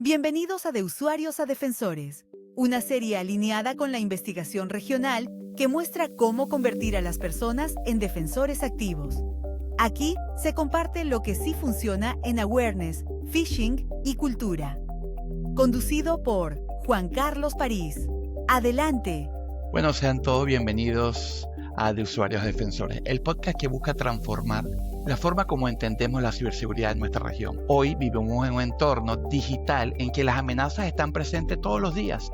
Bienvenidos a De Usuarios a Defensores, una serie alineada con la investigación regional que muestra cómo convertir a las personas en defensores activos. Aquí se comparte lo que sí funciona en awareness, phishing y cultura. Conducido por Juan Carlos París. Adelante. Bueno, sean todos bienvenidos a De Usuarios a Defensores, el podcast que busca transformar la forma como entendemos la ciberseguridad en nuestra región. Hoy vivimos en un entorno digital en que las amenazas están presentes todos los días.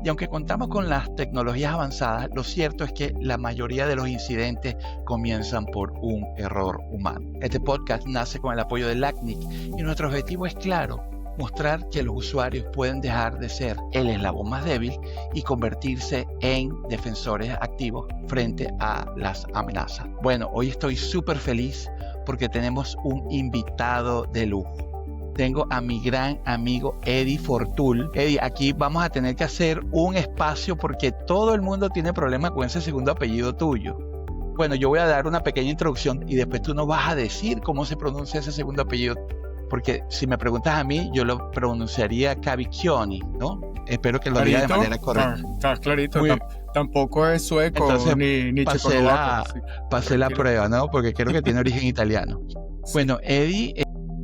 Y aunque contamos con las tecnologías avanzadas, lo cierto es que la mayoría de los incidentes comienzan por un error humano. Este podcast nace con el apoyo de LACNIC y nuestro objetivo es claro: mostrar que los usuarios pueden dejar de ser el eslabón más débil y convertirse en defensores activos frente a las amenazas. Bueno, hoy estoy súper feliz porque tenemos un invitado de lujo. Tengo a mi gran amigo Eddie Fortul. Eddie, aquí vamos a tener que hacer un espacio porque todo el mundo tiene problemas con ese segundo apellido tuyo. Bueno, yo voy a dar una pequeña introducción y después tú nos vas a decir cómo se pronuncia ese segundo apellido. Porque si me preguntas a mí, yo lo pronunciaría Cavicchioni, ¿no? Espero que lo diga de manera correcta. Está clarito. Muy- Tampoco es sueco Entonces, ni pasé la, checoslovaco. Sí, pasé la tranquilo. prueba, ¿no? Porque creo que tiene origen italiano. Sí. Bueno, Eddie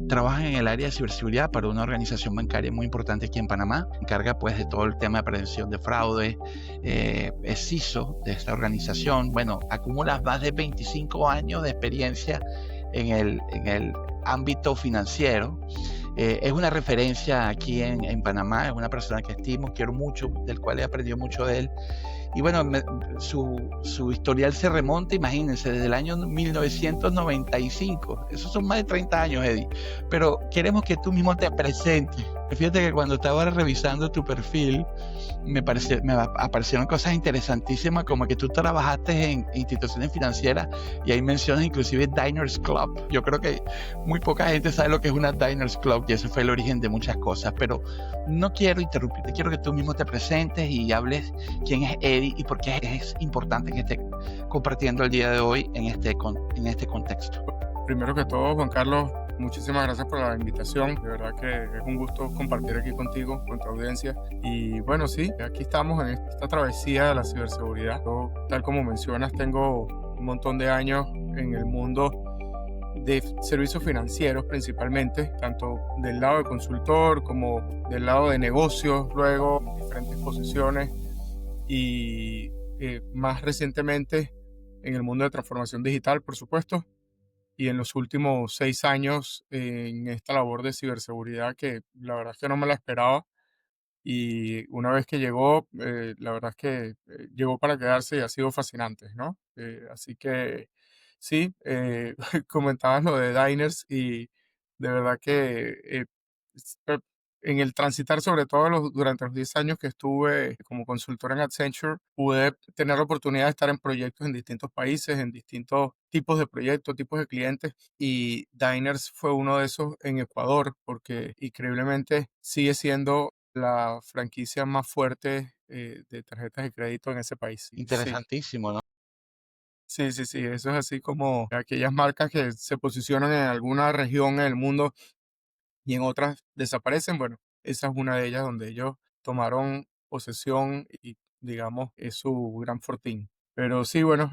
trabaja en el área de ciberseguridad para una organización bancaria muy importante aquí en Panamá. Encarga pues de todo el tema de prevención de fraude. Es CISO de esta organización. Bueno, acumula más de 25 años de experiencia en el ámbito financiero. Es una referencia aquí en Panamá, es una persona que estimo, quiero mucho, del cual he aprendido mucho de él. Y bueno, su historial se remonta, imagínense, desde el año 1995. Esos son más de 30 años, Eddie. Pero queremos que tú mismo te presentes. Fíjate que cuando estaba revisando tu perfil, me aparecieron cosas interesantísimas, como que tú trabajaste en instituciones financieras y ahí mencionas inclusive Diners Club. Yo creo que muy poca gente sabe lo que es una Diners Club y ese fue el origen de muchas cosas, pero no quiero interrumpirte, quiero que tú mismo te presentes y hables quién es Eddie y por qué es importante que esté compartiendo el día de hoy en este contexto. Primero que todo, Juan Carlos, muchísimas gracias por la invitación. De verdad que es un gusto compartir aquí contigo, con tu audiencia. Y bueno, sí, aquí estamos en esta travesía de la ciberseguridad. Yo, tal como mencionas, tengo un montón de años en el mundo de servicios financieros principalmente, tanto del lado de consultor como del lado de negocios, luego en diferentes posiciones y más recientemente en el mundo de transformación digital, por supuesto, y en los últimos 6 años en esta labor de ciberseguridad que la verdad es que no me la esperaba y una vez que llegó, la verdad es que llegó para quedarse y ha sido fascinante, ¿no? Así que sí, comentabas lo de Diners y de verdad que s- eh, en el transitar, sobre todo durante los 10 años que estuve como consultor en Accenture, pude tener la oportunidad de estar en proyectos en distintos países, en distintos tipos de proyectos, tipos de clientes, y Diners fue uno de esos en Ecuador, porque increíblemente sigue siendo la franquicia más fuerte de tarjetas de crédito en ese país. Y sí, Interesantísimo, ¿no? sí, sí, sí, eso es así como aquellas marcas que se posicionan en alguna región en el mundo y en otras desaparecen. Bueno, esa es una de ellas donde ellos tomaron posesión y digamos es su gran fortín. Pero sí, bueno,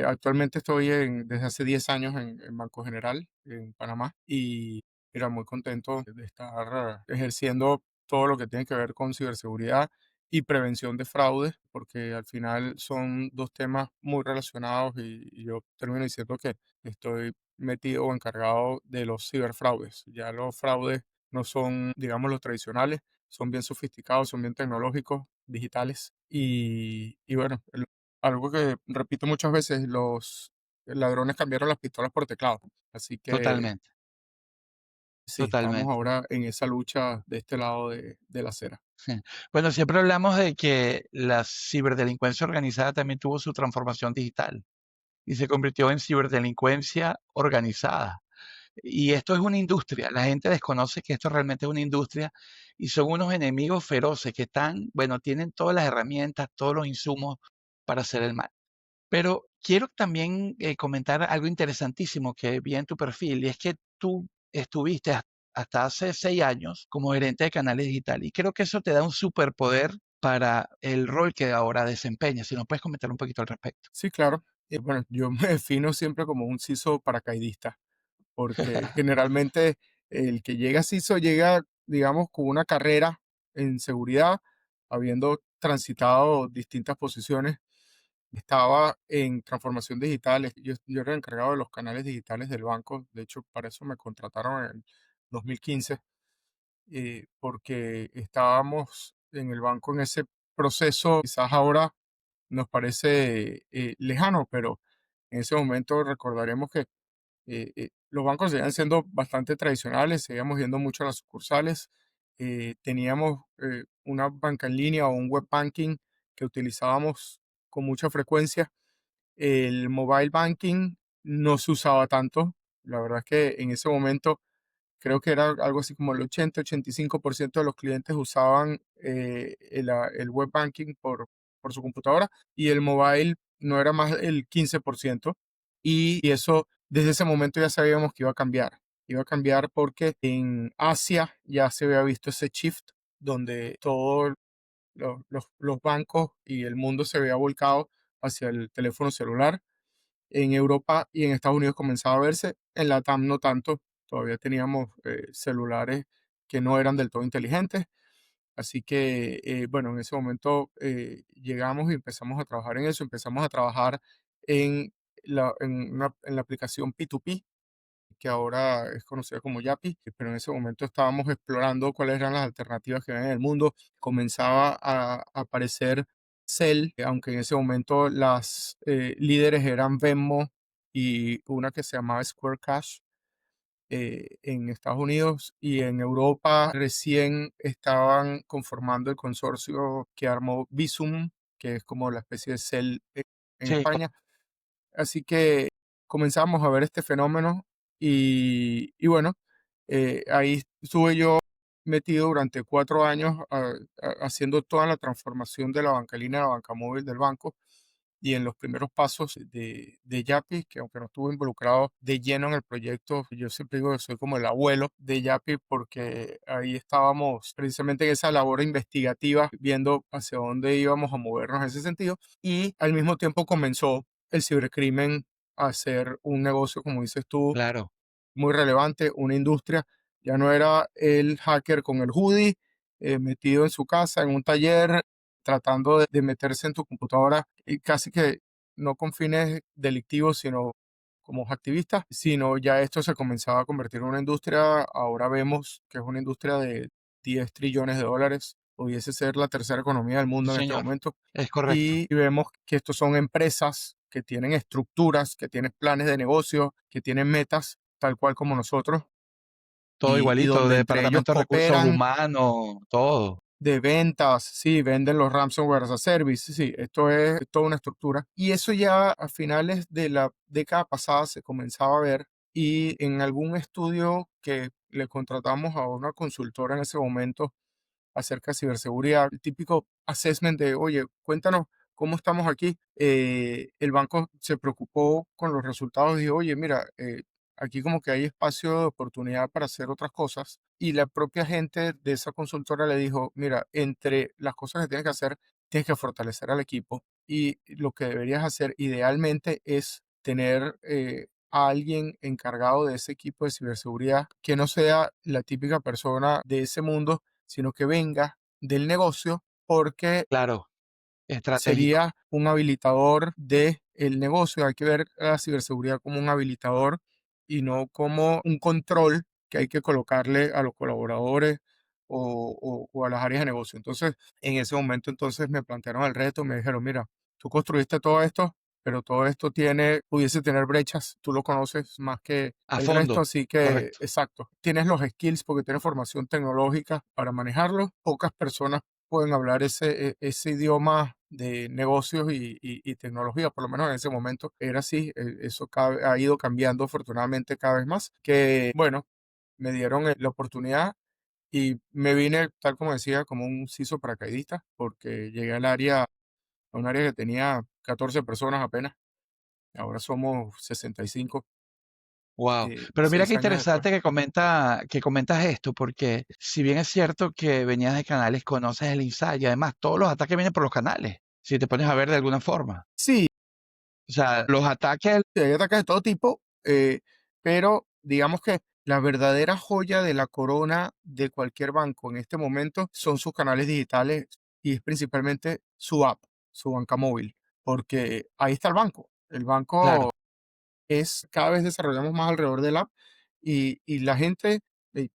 actualmente estoy desde hace 10 años en Banco General, en Panamá, y era muy contento de estar ejerciendo todo lo que tiene que ver con ciberseguridad y prevención de fraudes, porque al final son dos temas muy relacionados y yo termino diciendo que estoy metido o encargado de los ciberfraudes. Ya los fraudes no son, digamos, los tradicionales, son bien sofisticados, son bien tecnológicos, digitales. Y bueno, algo que repito muchas veces, los ladrones cambiaron las pistolas por teclado. Así que Totalmente, sí, estamos totalmente. ahora en esa lucha de este lado de la acera. Bueno, siempre hablamos de que la ciberdelincuencia organizada también tuvo su transformación digital y se convirtió en ciberdelincuencia organizada. Y esto es una industria. La gente desconoce que esto realmente es una industria y son unos enemigos feroces que están, bueno, tienen todas las herramientas, todos los insumos para hacer el mal. Pero quiero también comentar algo interesantísimo que vi en tu perfil y es que tú estuviste hasta hace 6 años como gerente de canales digitales. Y creo que eso te da un superpoder para el rol que ahora desempeñas. Si nos puedes comentar un poquito al respecto. Sí, claro. Bueno, yo me defino siempre como un CISO paracaidista, porque generalmente el que llega a CISO llega, digamos, con una carrera en seguridad, habiendo transitado distintas posiciones. Estaba en transformación digital, yo era encargado de los canales digitales del banco, de hecho, para eso me contrataron en 2015, porque estábamos en el banco en ese proceso, quizás ahora nos parece lejano, pero en ese momento recordaremos que los bancos seguían siendo bastante tradicionales, seguíamos yendo mucho a las sucursales, teníamos una banca en línea o un web banking que utilizábamos con mucha frecuencia. El mobile banking no se usaba tanto. La verdad es que en ese momento creo que era algo así como el 80-85% de los clientes usaban el web banking por su computadora y el mobile no era más el 15%. Y eso desde ese momento ya sabíamos que iba a cambiar. Iba a cambiar porque en Asia ya se había visto ese shift donde todos los bancos y el mundo se había volcado hacia el teléfono celular. En Europa y en Estados Unidos comenzaba a verse, en LATAM no tanto, todavía teníamos celulares que no eran del todo inteligentes, así que bueno, en ese momento llegamos y empezamos a trabajar en eso, empezamos a trabajar en en la aplicación P2P, que ahora es conocida como Yapi, pero en ese momento estábamos explorando cuáles eran las alternativas que había en el mundo. Comenzaba a aparecer Cell, aunque en ese momento las líderes eran Venmo y una que se llamaba Square Cash en Estados Unidos, y en Europa recién estaban conformando el consorcio que armó Bizum, que es como la especie de Cell en Sí, España. Así que comenzamos a ver este fenómeno y bueno, ahí estuve yo metido durante 4 años haciendo toda la transformación de la banca línea a la banca móvil del banco y en los primeros pasos de Yapi, que aunque no estuve involucrado de lleno en el proyecto, yo siempre digo que soy como el abuelo de Yapi porque ahí estábamos precisamente en esa labor investigativa, viendo hacia dónde íbamos a movernos en ese sentido y al mismo tiempo comenzó el cibercrimen a ser un negocio, como dices tú, claro. muy relevante, una industria. Ya no era el hacker con el hoodie metido en su casa, en un taller, tratando de meterse en tu computadora y casi que no con fines delictivos, sino como activista, sino ya esto se comenzaba a convertir en una industria. Ahora vemos que es una industria de 10 trillones de dólares, pudiese ser la tercera economía del Sí, mundo en este señor. momento. Es correcto. Y vemos que estos son empresas que tienen estructuras, que tienen planes de negocio, que tienen metas, tal cual como nosotros, Todo y igualito, donde entre ellos departamento de recursos cooperan humanos, todo. de ventas, sí, venden los ransomware as a service, sí, sí, esto es toda una estructura. Y eso ya a finales de la década pasada se comenzaba a ver y en algún estudio que le contratamos a una consultora en ese momento acerca de ciberseguridad, el típico assessment de, oye, cuéntanos cómo estamos aquí. El banco se preocupó con los resultados y dijo, oye, mira, aquí como que hay espacio de oportunidad para hacer otras cosas. Y la propia gente de esa consultora le dijo, mira, entre las cosas que tienes que hacer, tienes que fortalecer al equipo y lo que deberías hacer idealmente es tener a alguien encargado de ese equipo de ciberseguridad que no sea la típica persona de ese mundo, sino que venga del negocio porque Claro, estratégico. sería un habilitador del negocio. Hay que ver la ciberseguridad como un habilitador y no como un control que hay que colocarle a los colaboradores o a las áreas de negocio. Entonces, en ese momento, entonces me plantearon el reto, me dijeron, mira, tú construiste todo esto, pero todo esto pudiese tener brechas, tú lo conoces más que A el fondo, resto, así que, correcto. exacto, tienes los skills porque tienes formación tecnológica para manejarlo. Pocas personas pueden hablar ese idioma de negocios y tecnología, por lo menos en ese momento era así. Eso ha ido cambiando afortunadamente cada vez más, que bueno, me dieron la oportunidad y me vine, tal como decía, como un CISO paracaidista, porque llegué a un área que tenía 14 personas apenas, ahora somos 65 Wow. Pero mira qué 6 años después. interesante que comentas esto, porque si bien es cierto que venías de canales, conoces el inside y además todos los ataques vienen por los canales, si te pones a ver de alguna forma. Sí, O sea, los ataques, hay ataques de todo tipo, pero digamos que la verdadera joya de la corona de cualquier banco en este momento son sus canales digitales y es principalmente su app, su banca móvil, porque ahí está el banco. El banco claro, cada vez desarrollamos más alrededor del app y la gente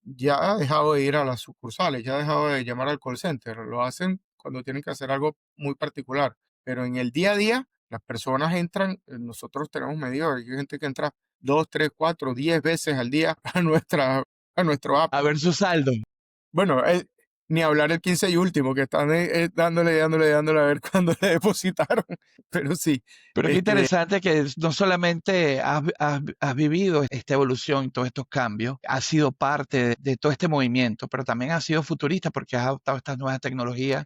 ya ha dejado de ir a las sucursales, ya ha dejado de llamar al call center, lo hacen cuando tienen que hacer algo muy particular, pero en el día a día las personas entran, nosotros tenemos medido, hay gente que entra 2, 3, 4, 10 veces al día a nuestro app. a ver su saldo. Bueno, ni hablar el 15 y último, que están dándole a ver cuándo le depositaron, pero sí, Pero qué este, interesante que no solamente has vivido esta evolución, todos estos cambios, has sido parte de todo este movimiento, pero también has sido futurista porque has adoptado estas nuevas tecnologías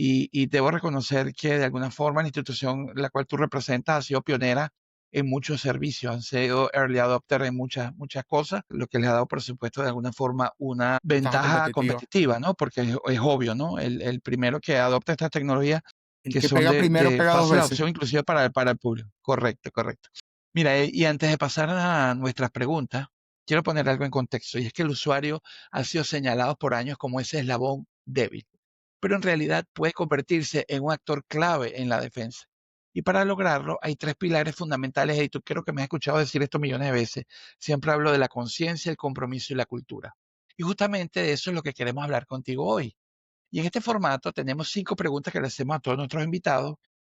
y debo reconocer que de alguna forma la institución la cual tú representas ha sido pionera en muchos servicios, han sido early adopter en muchas cosas, lo que les ha dado, por supuesto, de alguna forma una ventaja ventaja competitiva. competitiva, ¿no? Porque es obvio, ¿no? El primero que adopta estas tecnologías El que que son pega primero de pega dos fácil veces. adopción inclusive para el público. Correcto, correcto. Mira, y antes de pasar a nuestras preguntas, quiero poner algo en contexto, y es que el usuario ha sido señalado por años como ese eslabón débil, pero en realidad puede convertirse en un actor clave en la defensa. Y para lograrlo hay tres pilares fundamentales, y tú creo que me has escuchado decir esto millones de veces. Siempre hablo de la conciencia, el compromiso y la cultura. Y justamente de eso es lo que queremos hablar contigo hoy. Y en este formato tenemos 5 preguntas que le hacemos a todos nuestros invitados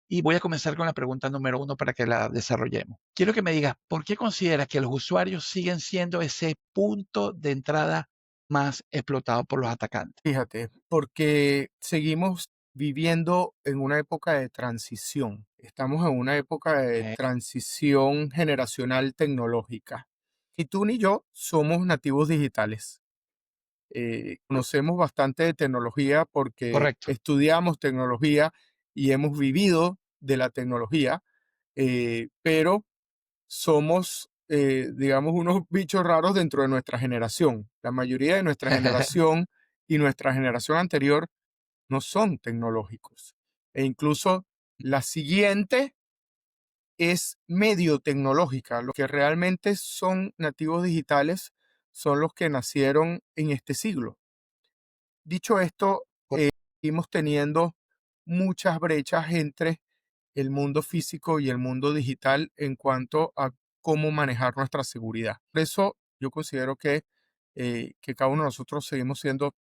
y voy a comenzar con la pregunta número 1 para que la desarrollemos. Quiero que me digas, ¿por qué consideras que los usuarios siguen siendo ese punto de entrada más explotado por los atacantes? Fíjate, porque seguimos viviendo en una época de transición. Estamos en una época de Ok, transición generacional tecnológica. Ni tú ni yo somos nativos digitales. Conocemos bastante de tecnología porque correcto. estudiamos tecnología y hemos vivido de la tecnología, pero somos, digamos, unos bichos raros dentro de nuestra generación. La mayoría de nuestra generación y nuestra generación anterior no son tecnológicos. E incluso la siguiente es medio tecnológica. Los que realmente son nativos digitales son los que nacieron en este siglo. Dicho esto, seguimos teniendo muchas brechas entre el mundo físico y el mundo digital en cuanto a cómo manejar nuestra seguridad. Por eso yo considero que cada uno de nosotros seguimos siendo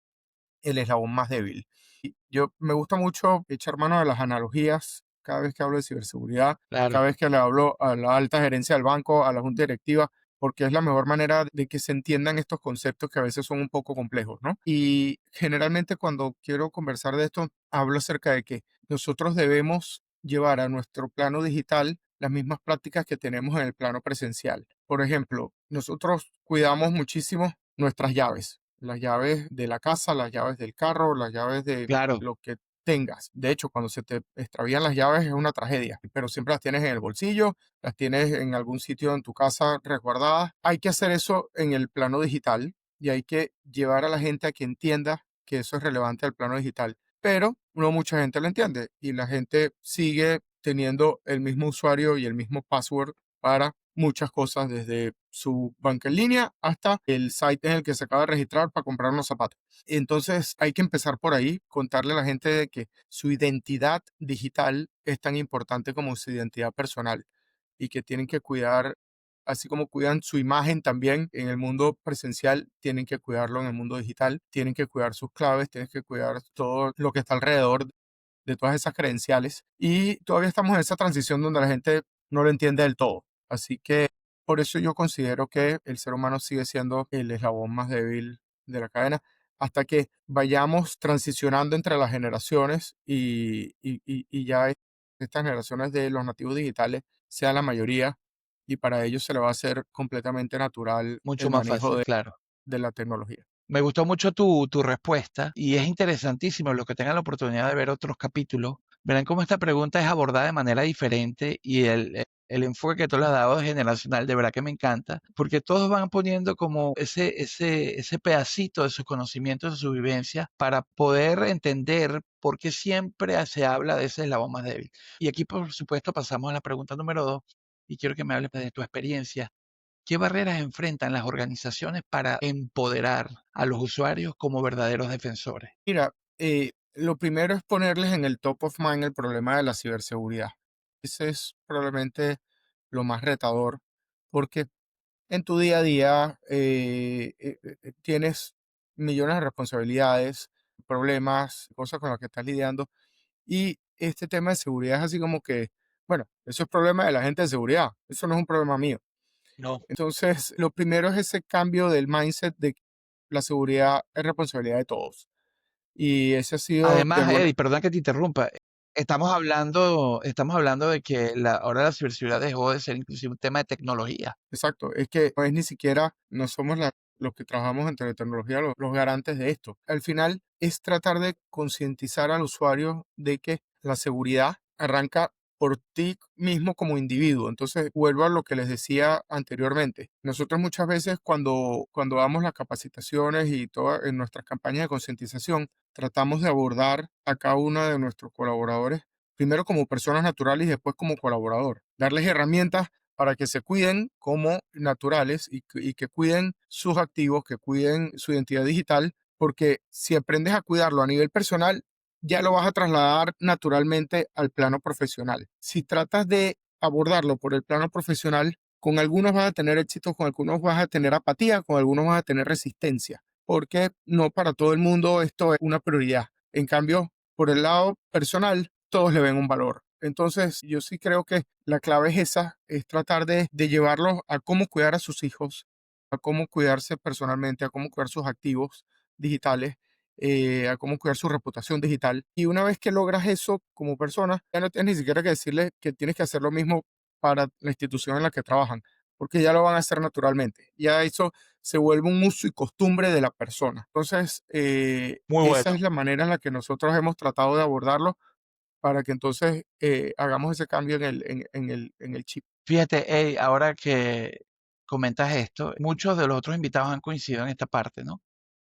el eslabón más débil. Y yo me gusta mucho echar mano de las analogías cada vez que hablo de ciberseguridad, Claro, cada vez que le hablo a la alta gerencia del banco, a la junta directiva, porque es la mejor manera de que se entiendan estos conceptos que a veces son un poco complejos, ¿no? Y generalmente cuando quiero conversar de esto, hablo acerca de que nosotros debemos llevar a nuestro plano digital las mismas prácticas que tenemos en el plano presencial. Por ejemplo, nosotros cuidamos muchísimo nuestras llaves, las llaves de la casa, las llaves del carro, las llaves de claro. lo que tengas. De hecho, cuando se te extravían las llaves es una tragedia, pero siempre las tienes en el bolsillo, las tienes en algún sitio en tu casa resguardadas. Hay que hacer eso en el plano digital y hay que llevar a la gente a que entienda que eso es relevante al plano digital. Pero no mucha gente lo entiende y la gente sigue teniendo el mismo usuario y el mismo password para muchas cosas, desde su banca en línea hasta el site en el que se acaba de registrar para comprar unos zapatos. Entonces hay que empezar por ahí, contarle a la gente de que su identidad digital es tan importante como su identidad personal y que tienen que cuidar, así como cuidan su imagen también en el mundo presencial, tienen que cuidarlo en el mundo digital, tienen que cuidar sus claves, tienen que cuidar todo lo que está alrededor de todas esas credenciales y todavía estamos en esa transición donde la gente no lo entiende del todo. Así que por eso yo considero que el ser humano sigue siendo el eslabón más débil de la cadena hasta que vayamos transicionando entre las generaciones y ya estas generaciones de los nativos digitales sean la mayoría y para ellos se le va a hacer completamente natural Mucho el más manejo fácil, claro. de la tecnología. Me gustó mucho tu respuesta y es interesantísimo. Los que tengan la oportunidad de ver otros capítulos, verán cómo esta pregunta es abordada de manera diferente y el enfoque que tú le has dado de generacional, de verdad que me encanta, porque todos van poniendo como ese pedacito de sus conocimientos, de su vivencia, para poder entender por qué siempre se habla de ese eslabón más débil. Y aquí, por supuesto, pasamos a la pregunta número 2, y quiero que me hables de tu experiencia. ¿Qué barreras enfrentan las organizaciones para empoderar a los usuarios como verdaderos defensores? Mira, lo primero es ponerles en el top of mind el problema de la ciberseguridad. Ese es probablemente lo más retador, porque en tu día a día tienes millones de responsabilidades, problemas, cosas con las que estás lidiando. Y este tema de seguridad es así como que, bueno, eso es problema de la gente de seguridad, eso no es un problema mío. No. Entonces, lo primero es ese cambio del mindset de que la seguridad es responsabilidad de todos. Y ese ha sido de Además, alguna. Eddie, perdón que te interrumpa. Estamos hablando de que ahora la ciberseguridad dejó de ser inclusive un tema de tecnología. Exacto, es que no es ni siquiera, no somos los que trabajamos en teletecnología los garantes de esto. Al final es tratar de concientizar al usuario de que la seguridad arranca por ti mismo como individuo. Entonces, vuelvo a lo que les decía anteriormente. Nosotros muchas veces cuando damos las capacitaciones y todas en nuestras campañas de concientización, tratamos de abordar a cada uno de nuestros colaboradores, primero como personas naturales y después como colaborador. Darles herramientas para que se cuiden como naturales y que cuiden sus activos, que cuiden su identidad digital, porque si aprendes a cuidarlo a nivel personal, ya lo vas a trasladar naturalmente al plano profesional. Si tratas de abordarlo por el plano profesional, con algunos vas a tener éxito, con algunos vas a tener apatía, con algunos vas a tener resistencia, porque no para todo el mundo esto es una prioridad. En cambio, por el lado personal, todos le ven un valor. Entonces, yo sí creo que la clave es esa, es tratar de llevarlos a cómo cuidar a sus hijos, a cómo cuidarse personalmente, a cómo cuidar sus activos digitales, a cómo cuidar su reputación digital. Y una vez que logras eso como persona, ya no tienes ni siquiera que decirle que tienes que hacer lo mismo para la institución en la que trabajan, porque ya lo van a hacer naturalmente. Ya eso se vuelve un uso y costumbre de la persona. Entonces, Muy esa bueno. es la manera en la que nosotros hemos tratado de abordarlo para que entonces hagamos ese cambio en el chip. Fíjate, Eddie, ahora que comentas esto, muchos de los otros invitados han coincidido en esta parte, ¿no?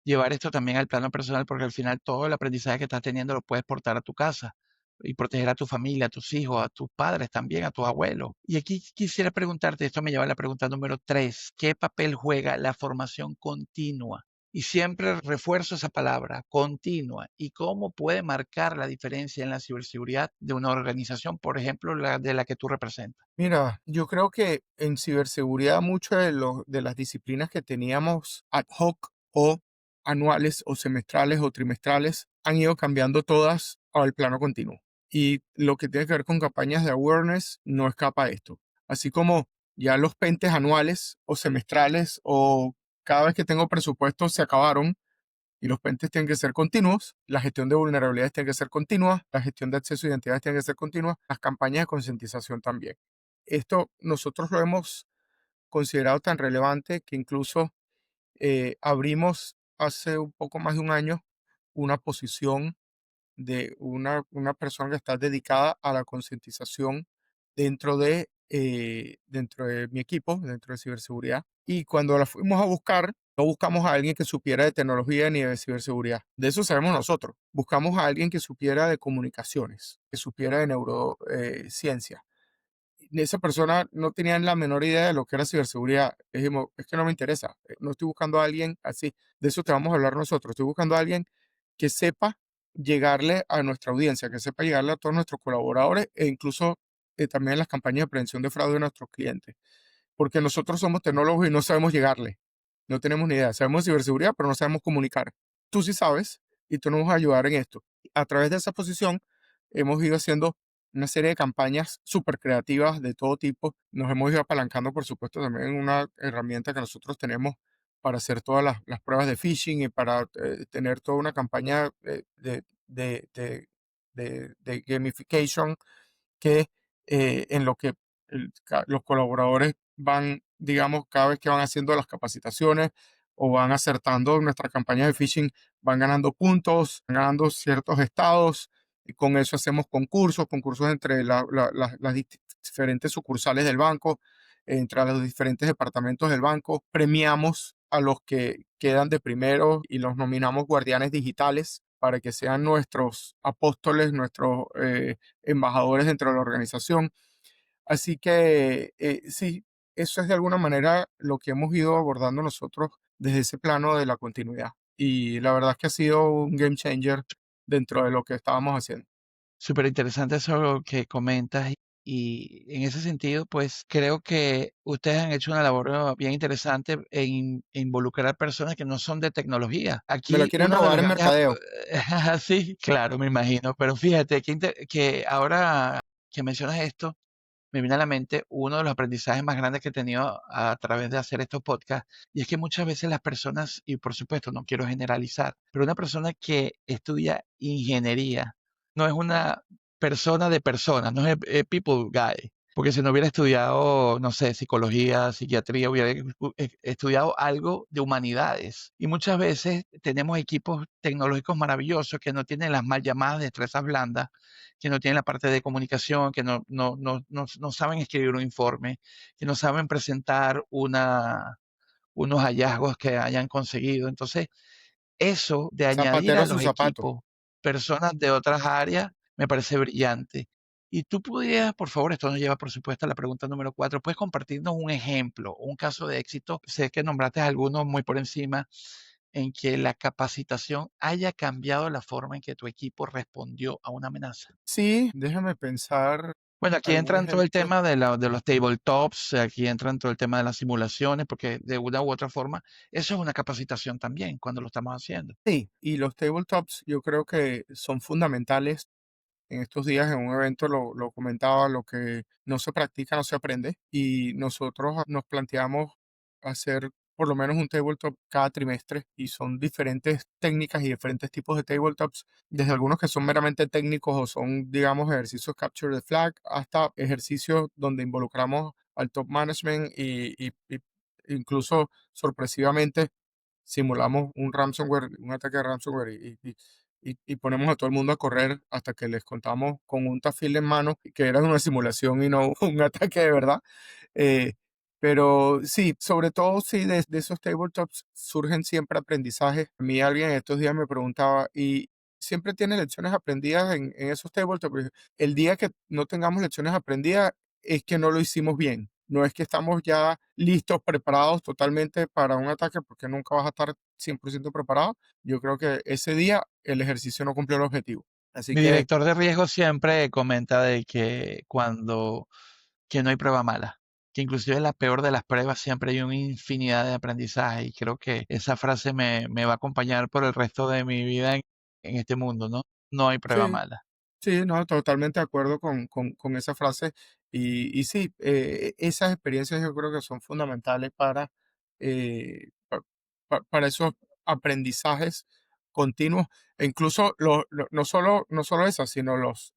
Llevar esto también al plano personal, porque al final todo el aprendizaje que estás teniendo lo puedes portar a tu casa y proteger a tu familia, a tus hijos, a tus padres también, a tus abuelos. Y aquí quisiera preguntarte, esto me lleva a la pregunta número 3: ¿qué papel juega la formación continua? Y siempre refuerzo esa palabra, continua, y cómo puede marcar la diferencia en la ciberseguridad de una organización, por ejemplo, la de la que tú representas. Mira, yo creo que en ciberseguridad muchas de las disciplinas que teníamos ad hoc o anuales o semestrales o trimestrales han ido cambiando todas al plano continuo. Y lo que tiene que ver con campañas de awareness no escapa a esto. Así como ya los pentes anuales o semestrales o cada vez que tengo presupuesto se acabaron, y los pentes tienen que ser continuos, la gestión de vulnerabilidades tiene que ser continua, la gestión de acceso a identidades tiene que ser continua, las campañas de concientización también. Esto nosotros lo hemos considerado tan relevante que incluso abrimos hace un poco más de un año una posición de una persona que está dedicada a la concientización dentro de mi equipo, dentro de ciberseguridad. Y cuando la fuimos a buscar, no buscamos a alguien que supiera de tecnología ni de ciberseguridad. De eso sabemos nosotros. Buscamos a alguien que supiera de comunicaciones, que supiera de neurociencia. Esa persona no tenía la menor idea de lo que era ciberseguridad. Dijimos, es que no me interesa, no estoy buscando a alguien así. De eso te vamos a hablar nosotros. Estoy buscando a alguien que sepa llegarle a nuestra audiencia, que sepa llegarle a todos nuestros colaboradores e incluso también las campañas de prevención de fraude de nuestros clientes. Porque nosotros somos tecnólogos y no sabemos llegarle. No tenemos ni idea. Sabemos de ciberseguridad, pero no sabemos comunicar. Tú sí sabes y tú nos vas a ayudar en esto. A través de esa posición hemos ido haciendo una serie de campañas súper creativas de todo tipo. Nos hemos ido apalancando, por supuesto, también en una herramienta que nosotros tenemos para hacer todas las pruebas de phishing y para tener toda una campaña de gamification que en lo que los colaboradores van, digamos, cada vez que van haciendo las capacitaciones o van acertando en nuestra campaña de phishing, van ganando puntos, van ganando ciertos estados y con eso hacemos concursos entre las diferentes sucursales del banco, entre los diferentes departamentos del banco. Premiamos a los que quedan de primero y los nominamos guardianes digitales para que sean nuestros apóstoles, nuestros embajadores dentro de la organización. Así que sí, eso es de alguna manera lo que hemos ido abordando nosotros desde ese plano de la continuidad. Y la verdad es que ha sido un game changer dentro de lo que estábamos haciendo. Súper interesante eso que comentas y en ese sentido, pues creo que ustedes han hecho una labor bien interesante en involucrar personas que no son de tecnología. Me la Aquí quieren uno de robar los en grandes, mercadeo. sí, claro, me imagino, pero fíjate que ahora que mencionas esto, me viene a la mente uno de los aprendizajes más grandes que he tenido a través de hacer estos podcasts, y es que muchas veces las personas, y por supuesto no quiero generalizar, pero una persona que estudia ingeniería no es una persona de personas, no es people guy. Porque si no hubiera estudiado, no sé, psicología, psiquiatría, hubiera estudiado algo de humanidades. Y muchas veces tenemos equipos tecnológicos maravillosos que no tienen las mal llamadas destrezas blandas, que no tienen la parte de comunicación, que no saben escribir un informe, que no saben presentar unos hallazgos que hayan conseguido. Entonces, eso de añadir Zapatero a a su los zapato. equipos personas de otras áreas me parece brillante. Y tú pudieras, por favor, esto nos lleva, por supuesto, a la pregunta número 4, ¿puedes compartirnos un ejemplo, un caso de éxito? Sé que nombraste algunos muy por encima, en que la capacitación haya cambiado la forma en que tu equipo respondió a una amenaza. Sí, déjame pensar Bueno, aquí algún entra todo el ejemplo. tema de los tabletops, aquí entra todo el tema de las simulaciones, porque de una u otra forma, eso es una capacitación también cuando lo estamos haciendo. Sí, y los tabletops yo creo que son fundamentales. En estos días en un evento lo comentaba, lo que no se practica no se aprende y nosotros nos planteamos hacer por lo menos un tabletop cada trimestre y son diferentes técnicas y diferentes tipos de tabletops, desde algunos que son meramente técnicos o son, digamos, ejercicios capture the flag hasta ejercicios donde involucramos al top management y incluso sorpresivamente simulamos un ransomware, un ataque de ransomware y ponemos a todo el mundo a correr hasta que les contamos con un tafil en mano que era una simulación y no un ataque de verdad. Eh, pero sí, sobre todo sí, de esos tabletops surgen siempre aprendizajes. A mí alguien estos días me preguntaba, ¿y siempre tiene lecciones aprendidas en esos tabletops? El día que no tengamos lecciones aprendidas es que no lo hicimos bien. No es que estamos ya listos, preparados totalmente para un ataque, porque nunca vas a estar 100% preparado. Yo creo que ese día el ejercicio no cumplió el objetivo. Así Mi que director de riesgo siempre comenta de que que no hay prueba mala, que inclusive en la peor de las pruebas siempre hay una infinidad de aprendizaje y creo que esa frase me va a acompañar por el resto de mi vida en este mundo, ¿no? No hay prueba sí, mala. sí, no, totalmente de acuerdo con esa frase. Y sí, esas experiencias yo creo que son fundamentales para esos aprendizajes continuos. E incluso no solo esas, sino los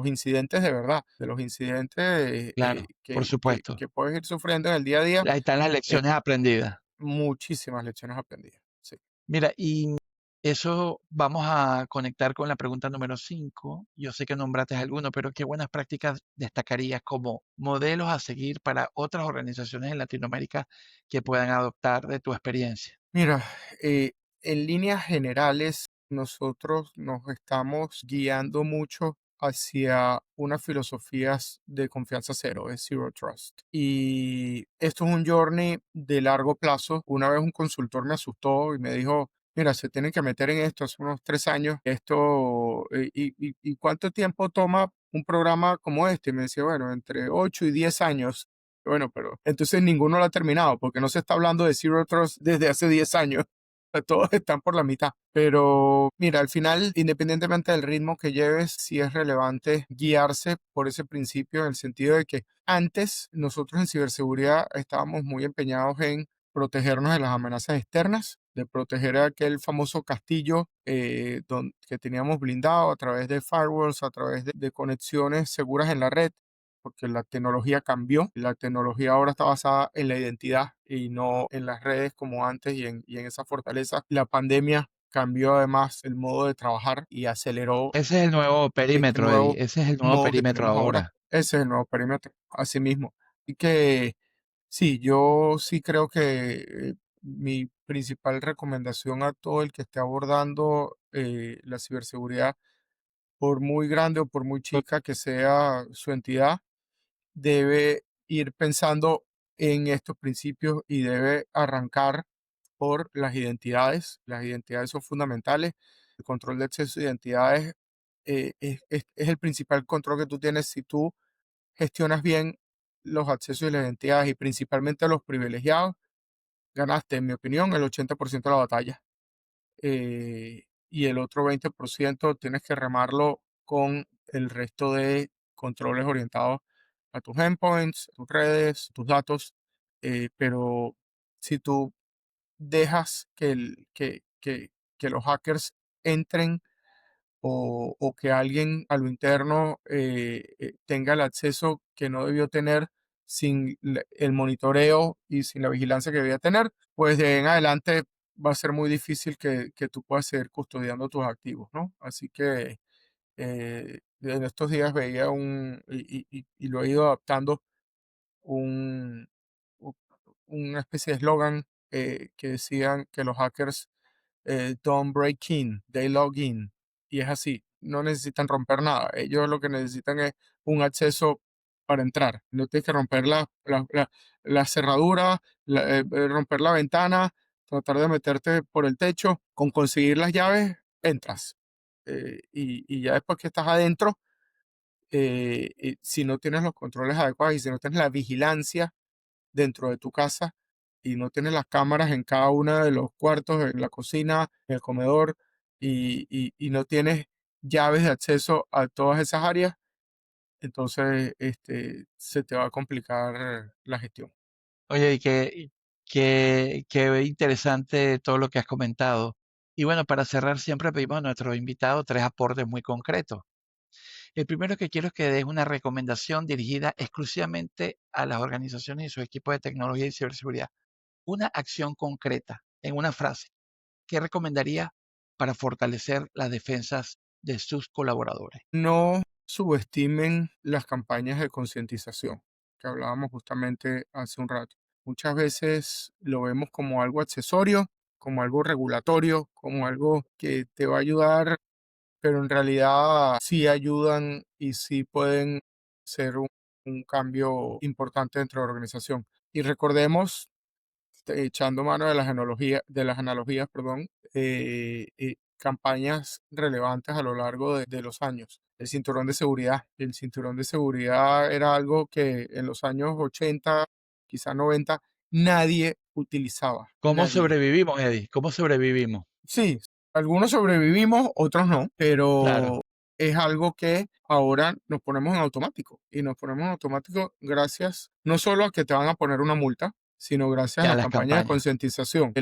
incidentes de verdad, de los incidentes Claro, por supuesto. que puedes ir sufriendo en el día a día, Ahí están las eh, lecciones aprendidas. muchísimas lecciones aprendidas. Sí. Mira, y eso vamos a conectar con la pregunta número 5. Yo sé que nombraste alguno, pero ¿qué buenas prácticas destacarías como modelos a seguir para otras organizaciones en Latinoamérica que puedan adoptar de tu experiencia? Mira, en líneas generales, nosotros nos estamos guiando mucho hacia unas filosofías de confianza cero, es Zero Trust. Y esto es un journey de largo plazo. Una vez un consultor me asustó y me dijo, mira, se tienen que meter en esto hace unos 3 años. Esto, y cuánto tiempo toma un programa como este? Y me decía, bueno, entre 8 y 10 años. Bueno, pero entonces ninguno lo ha terminado porque no se está hablando de Zero Trust desde hace 10 años. Todos están por la mitad. Pero mira, al final, independientemente del ritmo que lleves, sí es relevante guiarse por ese principio en el sentido de que antes nosotros en ciberseguridad estábamos muy empeñados en protegernos de las amenazas externas, de proteger aquel famoso castillo que teníamos blindado a través de firewalls, a través de conexiones seguras en la red, porque la tecnología cambió. La tecnología ahora está basada en la identidad y no en las redes como antes y en esa fortaleza. La pandemia cambió además el modo de trabajar y aceleró Ese es el nuevo este perímetro, Eddie. nuevo Ese es el nuevo modo que perímetro tenemos ahora. ahora. Ese es el nuevo perímetro, así mismo. Y que sí, yo sí creo que mi principal recomendación a todo el que esté abordando la ciberseguridad, por muy grande o por muy chica que sea su entidad, debe ir pensando en estos principios y debe arrancar por las identidades. Las identidades son fundamentales. El control de acceso de identidades es el principal control que tú tienes si tú gestionas bien los accesos y las identidades y principalmente los privilegiados. Ganaste, en mi opinión, el 80% de la batalla. Y el otro 20% tienes que remarlo con el resto de controles orientados a tus endpoints, a tus redes, tus datos. Pero si tú dejas que los hackers entren o que alguien a lo interno tenga el acceso que no debió tener sin el monitoreo y sin la vigilancia que debía tener, pues de ahí en adelante va a ser muy difícil que tú puedas seguir custodiando tus activos, ¿no? Así que en estos días veía y lo he ido adaptando, un, u- una especie de eslogan que decían que los hackers don't break in, they log in. Y es así, no necesitan romper nada. Ellos lo que necesitan es un acceso para entrar. No tienes que romper la cerradura, romper la ventana, tratar de meterte por el techo. Con conseguir las llaves, entras. Y ya después que estás adentro, si no tienes los controles adecuados y si no tienes la vigilancia dentro de tu casa y no tienes las cámaras en cada uno de los cuartos, en la cocina, en el comedor, y no tienes llaves de acceso a todas esas áreas, entonces se te va a complicar la gestión. Oye, qué interesante todo lo que has comentado. Y bueno, para cerrar, siempre pedimos a nuestros invitados tres aportes muy concretos. El primero que quiero es que des una recomendación dirigida exclusivamente a las organizaciones y sus equipos de tecnología y ciberseguridad. Una acción concreta, en una frase. ¿Qué recomendaría para fortalecer las defensas de sus colaboradores? No subestimen las campañas de concientización que hablábamos justamente hace un rato. Muchas veces lo vemos como algo accesorio, como algo regulatorio, como algo que te va a ayudar, pero en realidad sí ayudan y sí pueden ser un cambio importante dentro de la organización. Y recordemos, echando mano de las analogías, perdón, campañas relevantes a lo largo de los años. El cinturón de seguridad. El cinturón de seguridad era algo que en los años 80, quizá 90, nadie utilizaba. ¿Cómo Nadie. sobrevivimos, Eddie? ¿Cómo sobrevivimos? Sí, algunos sobrevivimos, otros no, Claro, pero es algo que ahora nos ponemos en automático y nos ponemos en automático gracias no solo a que te van a poner una multa, sino gracias a ya las las campañas de campañas. concientización.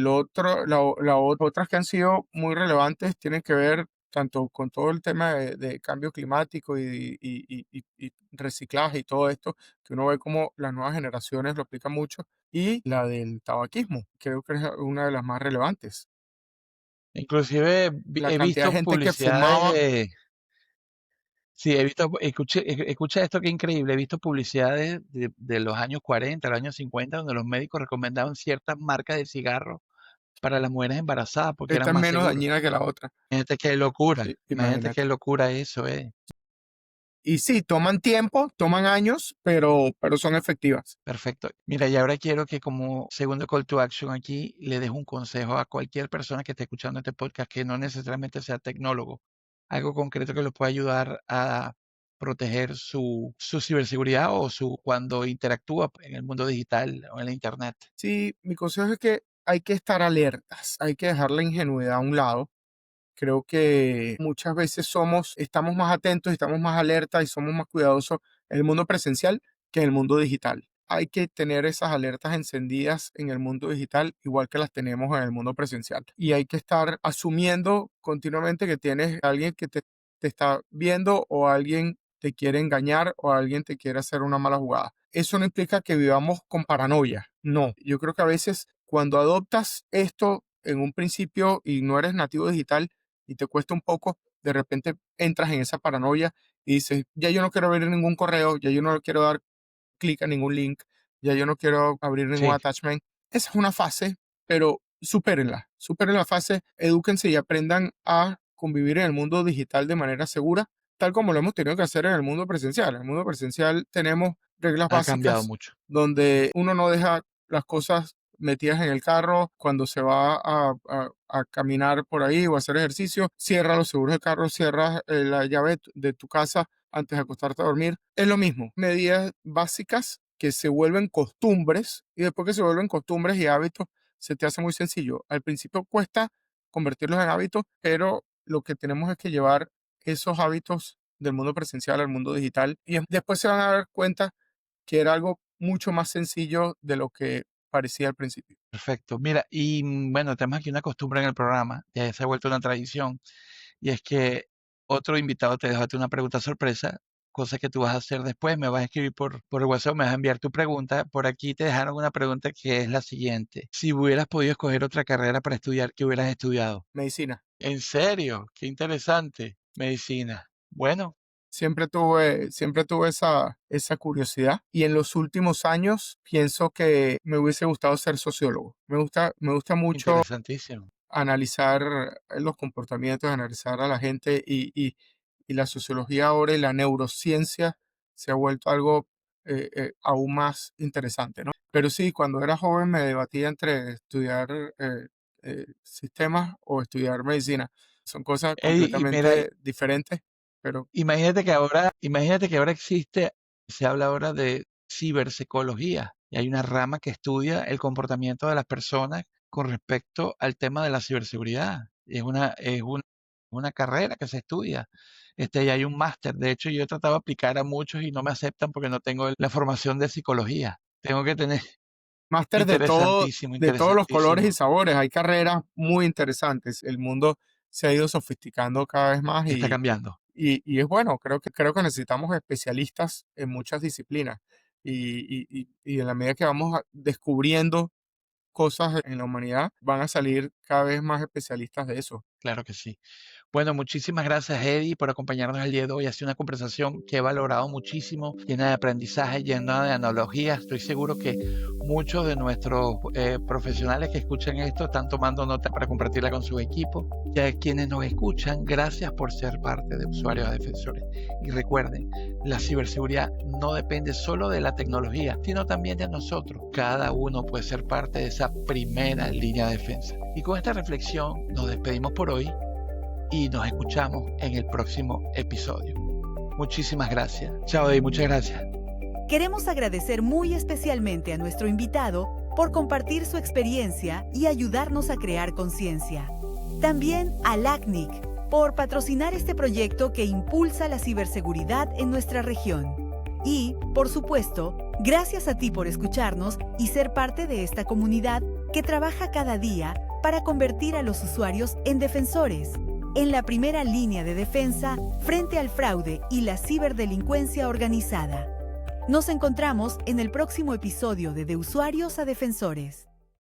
Otras que han sido muy relevantes tienen que ver tanto con todo el tema de cambio climático y reciclaje y todo esto, que uno ve como las nuevas generaciones lo aplican mucho, y la del tabaquismo, creo que es una de las más relevantes. Inclusive La he cantidad de visto gente que publicidades fumaba, de, sí, he visto, escucha esto que increíble, he visto publicidades de los años 40, los años 50, donde los médicos recomendaban ciertas marcas de cigarros para las mujeres embarazadas porque esta eran es más menos seguros. dañina que la otra. Imagínate qué Imagínate. locura eso, Y sí, toman tiempo, toman años, pero son efectivas. Perfecto. Mira, y ahora quiero que como segundo call to action aquí le des un consejo a cualquier persona que esté escuchando este podcast que no necesariamente sea tecnólogo, algo concreto que lo pueda ayudar a proteger su ciberseguridad o su cuando interactúa en el mundo digital o en la internet. Sí, mi consejo es que hay que estar alertas, hay que dejar la ingenuidad a un lado. Creo que muchas veces estamos más atentos, estamos más alertas y somos más cuidadosos en el mundo presencial que en el mundo digital. Hay que tener esas alertas encendidas en el mundo digital, igual que las tenemos en el mundo presencial. Y hay que estar asumiendo continuamente que tienes a alguien que te está viendo, o alguien te quiere engañar, o alguien te quiere hacer una mala jugada. Eso no implica que vivamos con paranoia. No, yo creo que a veces cuando adoptas esto en un principio y no eres nativo digital y te cuesta un poco, de repente entras en esa paranoia y dices, ya yo no quiero abrir ningún correo, ya yo no quiero dar clic a ningún link, ya yo no quiero abrir ningún Sí, attachment. Esa es una fase, pero superen la fase, edúquense y aprendan a convivir en el mundo digital de manera segura, tal como lo hemos tenido que hacer en el mundo presencial. En el mundo presencial tenemos reglas ha cambiado básicas mucho. donde uno no deja las cosas metidas en el carro cuando se va a caminar por ahí o a hacer ejercicio, cierra los seguros del carro, cierra la llave de tu casa antes de acostarte a dormir. Es lo mismo, medidas básicas que se vuelven costumbres y después que se vuelven costumbres y hábitos, se te hace muy sencillo. Al principio cuesta convertirlos en hábitos, pero lo que tenemos es que llevar esos hábitos del mundo presencial al mundo digital y después se van a dar cuenta que era algo mucho más sencillo de lo que parecía al principio. Perfecto. Mira, y bueno, tenemos aquí una costumbre en el programa, ya se ha vuelto una tradición, y es que otro invitado te deja una pregunta sorpresa, cosa que tú vas a hacer después, me vas a escribir por el WhatsApp, me vas a enviar tu pregunta. Por aquí te dejaron una pregunta que es la siguiente. Si hubieras podido escoger otra carrera para estudiar, ¿qué hubieras estudiado? Medicina. ¿En serio? Qué interesante. Medicina. Bueno, Siempre tuve esa curiosidad y en los últimos años pienso que me hubiese gustado ser sociólogo. Me gusta mucho interesantísimo. analizar los comportamientos, analizar a la gente y la sociología ahora y la neurociencia se ha vuelto algo aún más interesante, ¿no? Pero sí, cuando era joven me debatía entre estudiar sistemas o estudiar medicina. Son cosas Y mira, completamente diferentes, pero imagínate que ahora existe, se habla ahora de ciberpsicología y hay una rama que estudia el comportamiento de las personas con respecto al tema de la ciberseguridad. Es una carrera que se estudia. Y hay un máster. De hecho, yo he tratado de aplicar a muchos y no me aceptan porque no tengo la formación de psicología. Tengo que tener máster interesantísimo, de todos los colores y interesantísimo. sabores. Hay carreras muy interesantes. El mundo se ha ido sofisticando cada vez más Está cambiando. y es bueno. Creo que necesitamos especialistas en muchas disciplinas. Y en la medida que vamos descubriendo cosas en la humanidad, van a salir cada vez más especialistas de eso. Claro que sí. Bueno, muchísimas gracias, Eddie, por acompañarnos el día de hoy. Ha sido una conversación que he valorado muchísimo, llena de aprendizaje, llena de analogías. Estoy seguro que muchos de nuestros profesionales que escuchan esto están tomando nota para compartirla con su equipo. Y a quienes nos escuchan, gracias por ser parte de Usuarios a Defensores. Y recuerden, la ciberseguridad no depende solo de la tecnología, sino también de nosotros. Cada uno puede ser parte de esa primera línea de defensa. Y con esta reflexión nos despedimos por hoy y nos escuchamos en el próximo episodio. Muchísimas gracias. Chao, Eddie, muchas gracias. Queremos agradecer muy especialmente a nuestro invitado por compartir su experiencia y ayudarnos a crear conciencia. También a LACNIC por patrocinar este proyecto que impulsa la ciberseguridad en nuestra región. Y, por supuesto, gracias a ti por escucharnos y ser parte de esta comunidad que trabaja cada día para convertir a los usuarios en defensores, en la primera línea de defensa frente al fraude y la ciberdelincuencia organizada. Nos encontramos en el próximo episodio de Usuarios a Defensores.